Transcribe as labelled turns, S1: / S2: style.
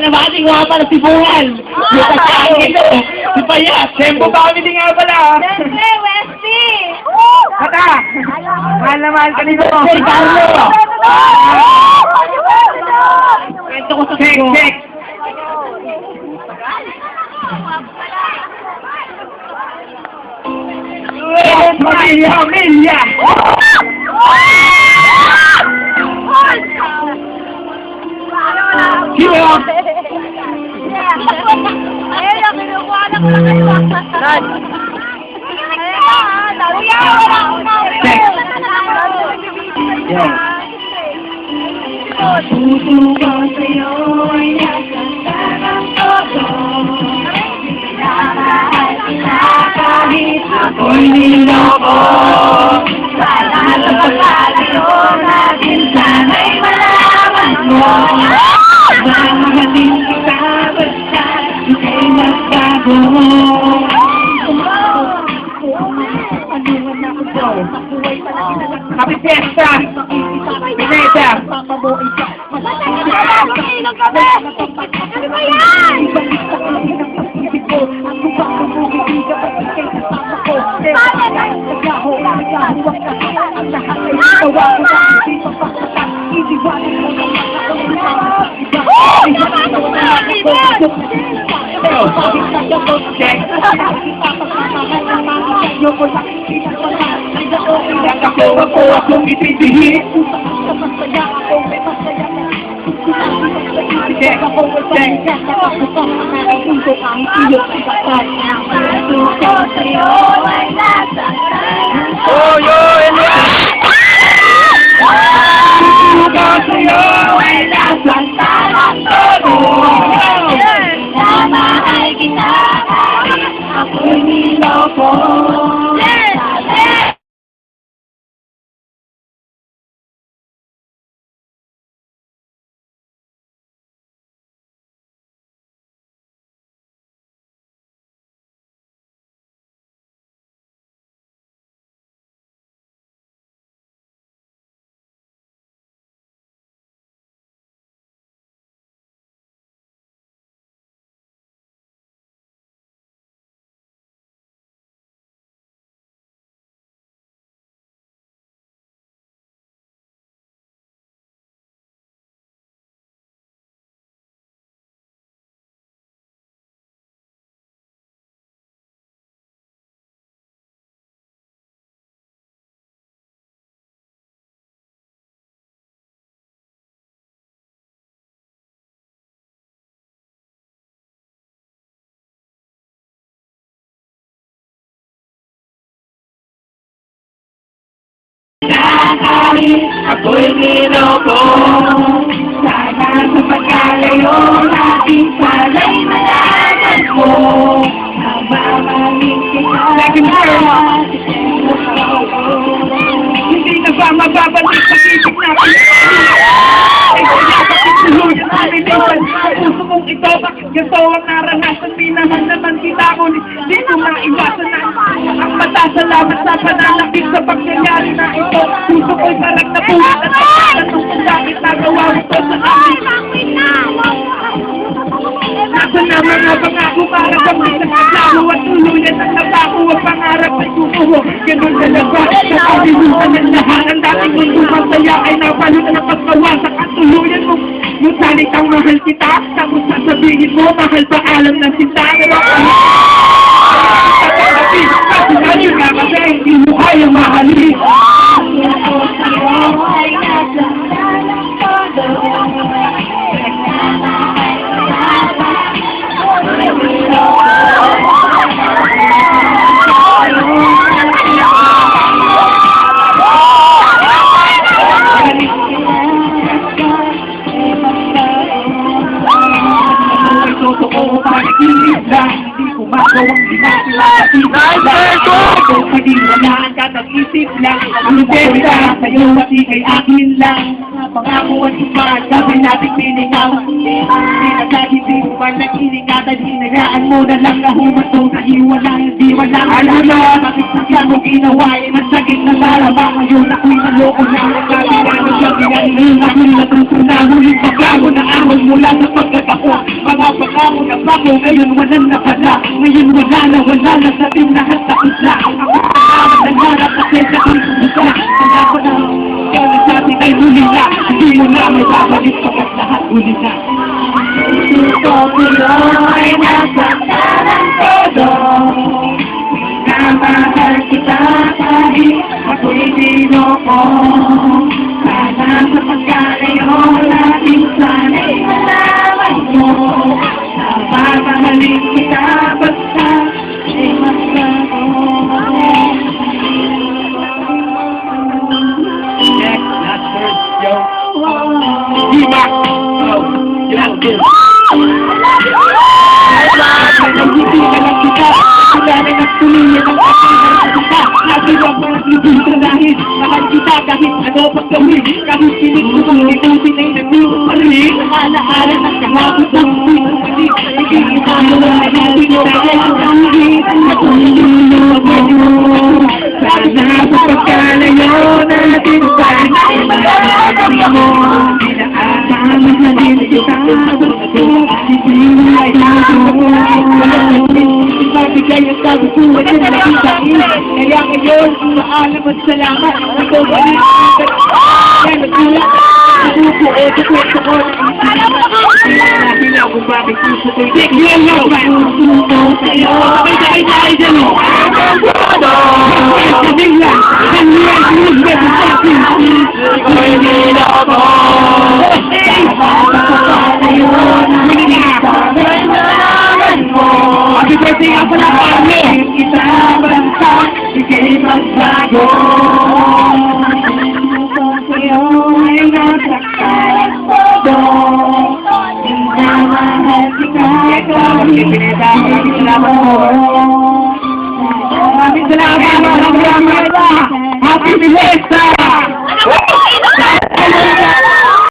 S1: Binabati ko nga pala si Bungal. Yung kasangin ko. Si Payat.
S2: Tempo family nga pala.
S3: Siyempre, Westy!
S2: Kata! Mahal na mahal ka nito.
S1: Hey, Carlo.
S3: Kwento ko sa
S2: Check, check. Pamilya, pamilya.
S1: Sino?
S3: Ayun, kinukuha lang ko na kayo.
S1: Puso sa'yo ay nagsasalang todo. Minamahal kita kahit ako'y niloko. Sana sa pagkalayo natin sana'y malaman mo. Mamahalin kita basta ika'y magbago.
S2: Happy Fiesta! Pineta!
S3: Ilang kami! Ano ba yan?
S2: Akong ititihi. Oh, yo, sa'yo ay lasang talang todo.
S1: Minamahal kita kahit ako'y niloko. Kahit ako'y niloko. Sana sa pagkalayo natin sana'y malaman mo. Mamahalin kita
S2: Hindi na ba mababalik sa isip natin? Ikaw na bakit tuluyan namin iwan? Puso mong ito, bakit ganito ang naranasan? Minahal naman kita, ngunit di ko maiwasan na ang matasalamat sa pananakit sa pangyayari na ito. Puso ko'y parang napulat at nagtatanong kung bakit nagawa ito sa akin. Nasa naman nga pangako para bang isang kaklaro at tuluyan ang napako ang pangarap ay kukuho. Ganun talaga, nakalimutan ng lahat ang dating mundo masaya ay napalot na pagkawasak at tuluyan mo. Yung salitang mahal kita, tapos sasabihin mo, mahal pa alam ng sinta. Pero kasi ngayon nga kasi hindi mo kayang mahalin.
S1: Ako sa'yo ay nagsasalang todo.
S2: Hindi ko magawang ginagawa sa pinag-isip kung pag-iwalaan ka ng isip lang. Ang benta sa'yo at ikay akin lang. pangako at ipan, gawin natin pinikaw. Hindi mo man nag-iningatan, hinayaan mo na lang na humatong sa iwala, hindi wala. Ano na, bakit sa mo ginawa, masagit na laraba. Ngayon ako'y naloko na, nagkakilala siya, pinalihin ako'y natutunan. Huling pagkago na ahon mula sa pagkatako. Mga pagkago na bako, ngayon wala na pala. Ngayon wala na sa ating lahat takot na. Ako nangarap kasi sa pagkakita. Kaya ko na, kaya sa ating ay huli na. Hindi mo na may babalik pagkat lahat huli na. Ito tuloy nasa kanan todo. Namahal kita kahit ako'y dinoko. Sana sa pagkalayo natin sana'y malaman mo. Napamahalin kita basta ay magbago. Next, last verse, yo. Diba? Hindi ka lang kita. Wala na nagtuloy ang aking kita. Nagawag mo ang libing dahil mahal kita kahit ano pag gawin. Kahit pinig ko kung itusin ay nagulong pa rin. Alaala ng kahapot ng pinag-ulit. Hindi kita naman natin dahil ang ulit. Natulong mo. Sana sa pagkalayo natin sana'y malaman mo. Pinaasahan na din kita. Hindi mo ay ibabigay ang sabi ko at yung nakita niya. Kaya ngayon, maalam at salamat. Ito balik kaya nagulak. Nabuko o tukwento ko na dahil ako bakit gusto ko'y bigyan mo. Puso sa'yo. Sabay dyan o. Sabing lang. Ganyan, sinugbe mo sa akin. Iko'y niloko. Happy birthday nga pala kami! Kita basta, ika'y magbago. Sa'yo ay nasaktan todo. Minamahal kita kahit salamat mo. Maraming salamat!